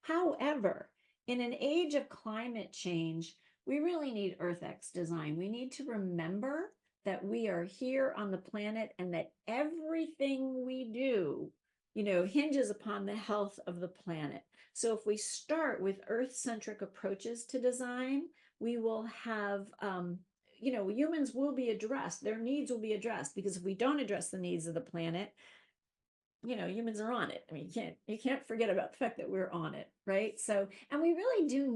However, in an age of climate change, we really need EarthX design. We need to remember that we are here on the planet and that everything we do hinges upon the health of the planet. So if we start with Earth-centric approaches to design, we will have, humans will be addressed. Their needs will be addressed because if we don't address the needs of the planet, humans are on it. I mean, you can't forget about the fact that we're on it, right? So, and we really do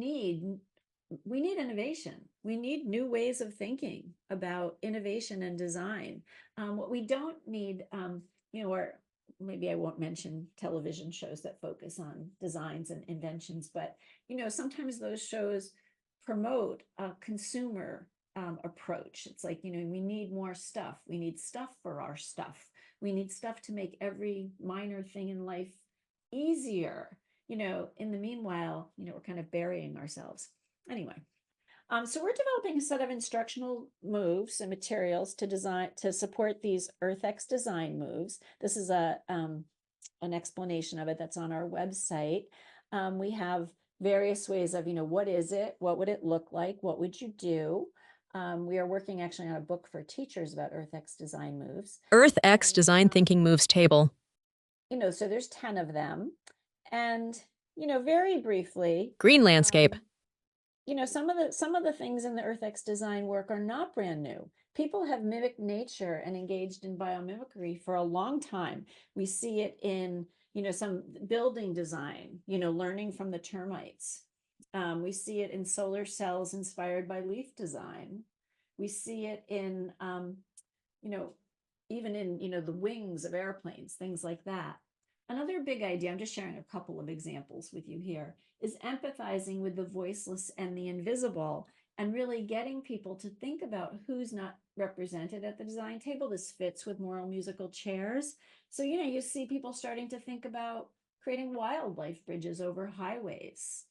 we need innovation. We need new ways of thinking about innovation and design. What we don't need, or maybe I won't mention television shows that focus on designs and inventions, but sometimes those shows promote a consumer approach. It's like, we need more stuff. We need stuff for our stuff. We need stuff to make every minor thing in life easier. In the meanwhile, we're kind of burying ourselves. Anyway, so we're developing a set of instructional moves and materials to design to support these EarthX design moves. This is an explanation of it that's on our website. We have various ways of, what is it? What would it look like? What would you do? We are working actually on a book for teachers about EarthX design moves. Earth X And, Design Thinking Moves table. so there's 10 of them. And, very briefly, Green landscape. Some of the things in the EarthX design work are not brand new. People have mimicked nature and engaged in biomimicry for a long time. We see it in, some building design, learning from the termites. We see it in solar cells inspired by leaf design. We see it in, you know, even in, the wings of airplanes, things like that. Another big idea, I'm just sharing a couple of examples with you here, is empathizing with the voiceless and the invisible and really getting people to think about who's not represented at the design table. This fits with moral musical chairs. So, you see people starting to think about creating wildlife bridges over highways.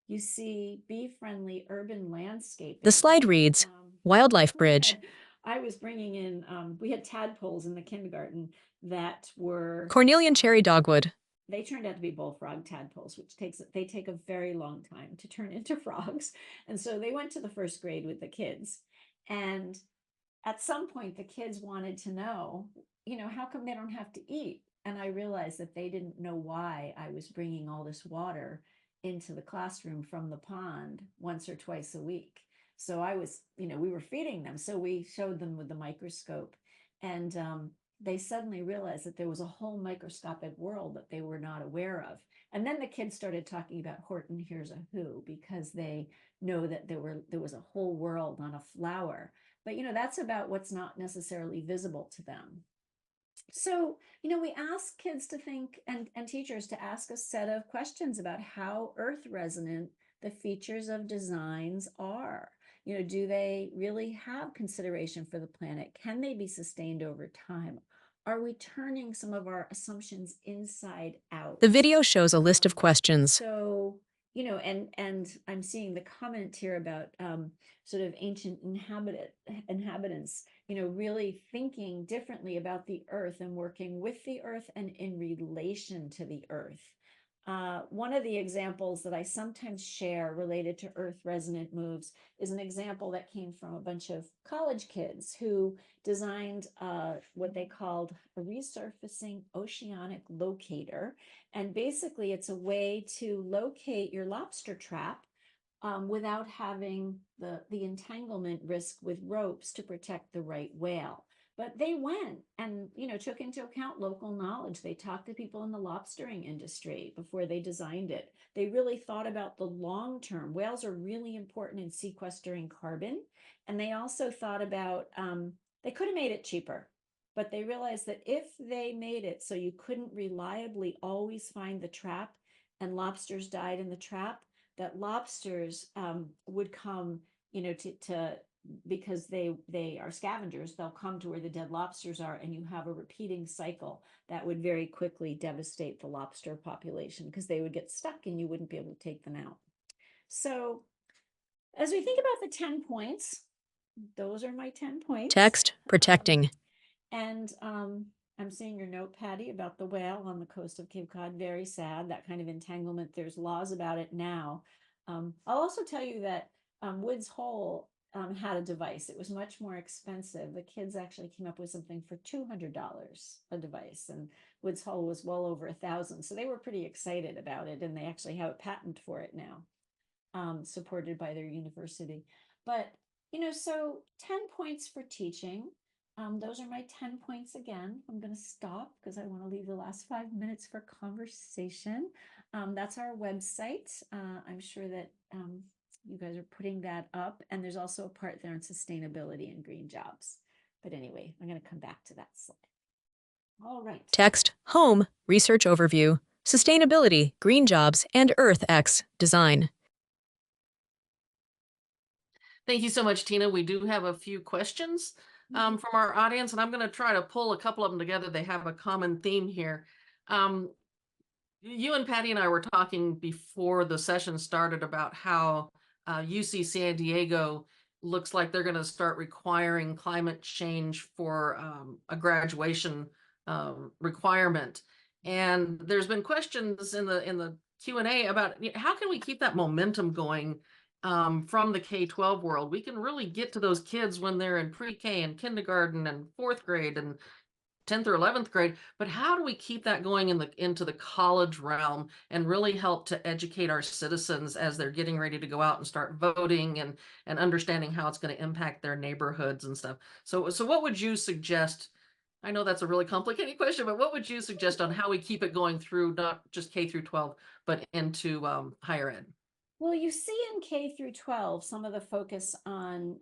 You see bee-friendly urban The landscaping. slide reads Wildlife Bridge. I was bringing in, we had tadpoles in the kindergarten that were Cornelian cherry dogwood. they turned out to be bullfrog tadpoles, which they take a very long time to turn into frogs. And so they went to the first grade with the kids. And at some point, the kids wanted to know, how come they don't have to eat? And I realized that they didn't know why I was bringing all this water into the classroom from the pond once or twice a week. So I was, we were feeding them. So we showed them with the microscope. And they suddenly realized that there was a whole microscopic world that they were not aware of. And then the kids started talking about Horton Hears a Who because they know that there was a whole world on a flower. But that's about what's not necessarily visible to them. So, we ask kids to think and teachers to ask a set of questions about how earth resonant the features of designs are. Do they really have consideration for the planet? Can they be sustained over time? Are we turning some of our assumptions inside out? The video shows a list of questions. So, and I'm seeing the comment here about sort of ancient inhabitants, really thinking differently about the earth and working with the earth and in relation to the earth. One of the examples that I sometimes share related to earth resonant moves is an example that came from a bunch of college kids who designed what they called a resurfacing oceanic locator. And basically, it's a way to locate your lobster trap without having the entanglement risk with ropes to protect the right whale. But they went and took into account local knowledge. They talked to people in the lobstering industry before they designed it. They really thought about the long term. Whales are really important in sequestering carbon, and they also thought about they could have made it cheaper, but they realized that if they made it so you couldn't reliably always find the trap and lobsters died in the trap, that lobsters would come, to because they are scavengers, they'll come to where the dead lobsters are, and you have a repeating cycle that would very quickly devastate the lobster population because they would get stuck and you wouldn't be able to take them out. So as we think about the 10 points, those are my 10 points. Text protecting. And I'm seeing your note, Patty, about the whale on the coast of Cape Cod. Very sad, that kind of entanglement. There's laws about it now. I'll also tell you that Woods Hole had a device. It was much more expensive. The kids actually came up with something for $200 a device, and Woods Hole was well over 1,000. So they were pretty excited about it, and they actually have a patent for it now, supported by their university. But so 10 points for teaching. Those are my 10 points again. I'm going to stop because I want to leave the last 5 minutes for conversation. That's our website. I'm sure that you guys are putting that up. And there's also a part there on sustainability and green jobs. But anyway, I'm going to come back to that slide. All right. Text, Home, Research Overview, Sustainability, Green Jobs, and Earth X, Design. Thank you so much, Tina. We do have a few questions from our audience, and I'm going to try to pull a couple of them together. They have a common theme here. Um, you and Patty and I were talking before the session started about how UC San Diego looks like they're going to start requiring climate change for a graduation requirement. And there's been questions in the Q&A about how can we keep that momentum going from the K-12 world. We can really get to those kids when they're in pre-K and kindergarten and fourth grade and 10th or 11th grade, but how do we keep that going into the college realm and really help to educate our citizens as they're getting ready to go out and start voting and understanding how it's going to impact their neighborhoods and stuff. So what would you suggest? I know that's a really complicated question, but what would you suggest on how we keep it going through not just K through 12, but into higher ed? Well, you see in K through 12, some of the focus on,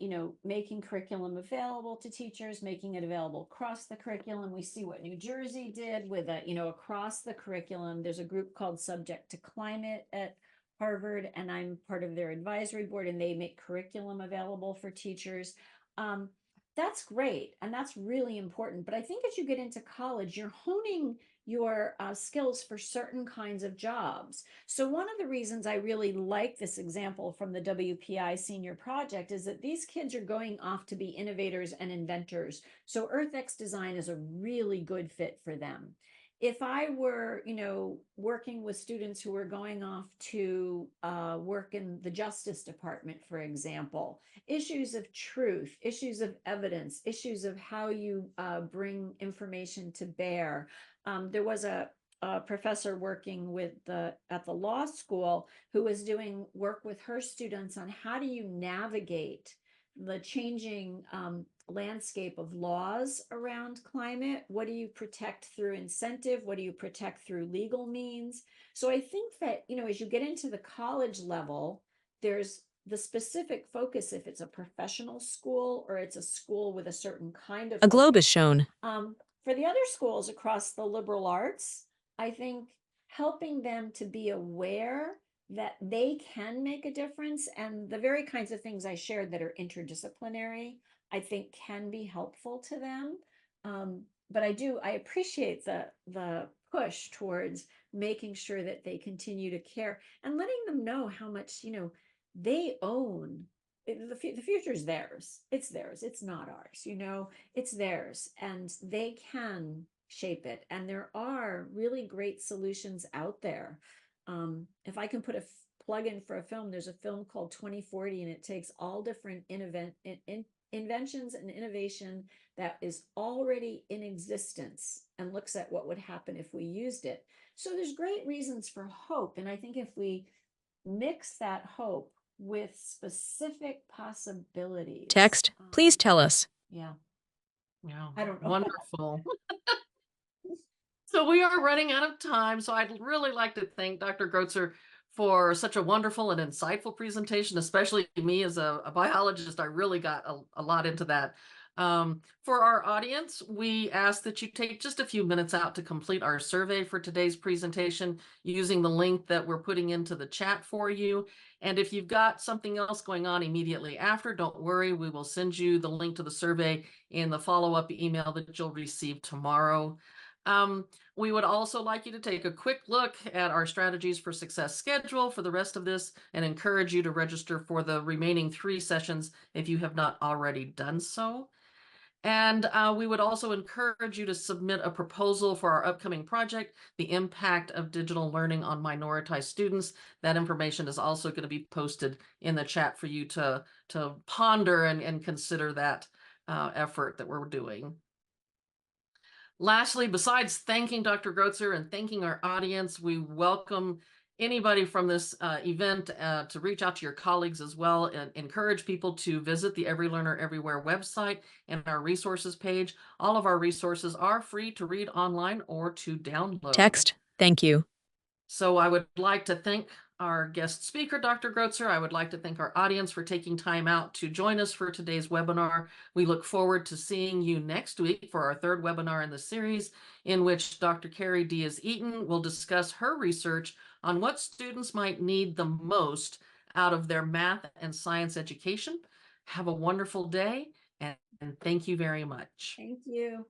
making curriculum available to teachers, making it available across the curriculum. We see what New Jersey did with across the curriculum. There's a group called Subject to Climate at Harvard, and I'm part of their advisory board, and they make curriculum available for teachers. That's great, and that's really important. But I think as you get into college, you're honing your skills for certain kinds of jobs. So one of the reasons I really like this example from the WPI senior project is that these kids are going off to be innovators and inventors. So EarthX design is a really good fit for them. If I were, working with students who were going off to work in the Justice Department, for example, issues of truth, issues of evidence, issues of how you bring information to bear. There was a professor working at the law school who was doing work with her students on how do you navigate the changing landscape of laws around climate. What do you protect through incentive? What do you protect through legal means? So I think that, as you get into the college level, there's the specific focus if it's a professional school or it's a school with a certain kind of A globe is focus. shown. For the other schools across the liberal arts, I think helping them to be aware that they can make a difference and the very kinds of things I shared that are interdisciplinary, I think can be helpful to them. But I appreciate the push towards making sure that they continue to care and letting them know how much, they own. The future is theirs. It's theirs. It's not ours, it's theirs and they can shape it. And there are really great solutions out there. If I can put a plug in for a film, there's a film called 2040, and it takes all different inventions and innovation that is already in existence and looks at what would happen if we used it. So there's great reasons for hope. And I think if we mix that hope with specific possibilities. Text, Please tell us. Yeah. Yeah, I don't know. wonderful. So we are running out of time. So I'd really like to thank Dr. Grotzer for such a wonderful and insightful presentation, especially me as a biologist. I really got a lot into that. For our audience, we ask that you take just a few minutes out to complete our survey for today's presentation using the link that we're putting into the chat for you. And if you've got something else going on immediately after, don't worry, we will send you the link to the survey in the follow-up email that you'll receive tomorrow. We would also like you to take a quick look at our strategies for success schedule for the rest of this and encourage you to register for the remaining 3 sessions if you have not already done so. And we would also encourage you to submit a proposal for our upcoming project, the impact of digital learning on minoritized students. That information is also going to be posted in the chat for you to ponder and consider that effort that we're doing. Lastly, besides thanking Dr. Grotzer and thanking our audience, we welcome anybody from this event to reach out to your colleagues as well, and encourage people to visit the Every Learner Everywhere website and our resources page. All of our resources are free to read online or to download. Text. Thank you. So I would like to thank our guest speaker, Dr. Grotzer. I would like to thank our audience for taking time out to join us for today's webinar. We look forward to seeing you next week for our third webinar in the series, in which Dr. Carrie Diaz-Eaton will discuss her research on what students might need the most out of their math and science education. Have a wonderful day, and thank you very much. Thank you.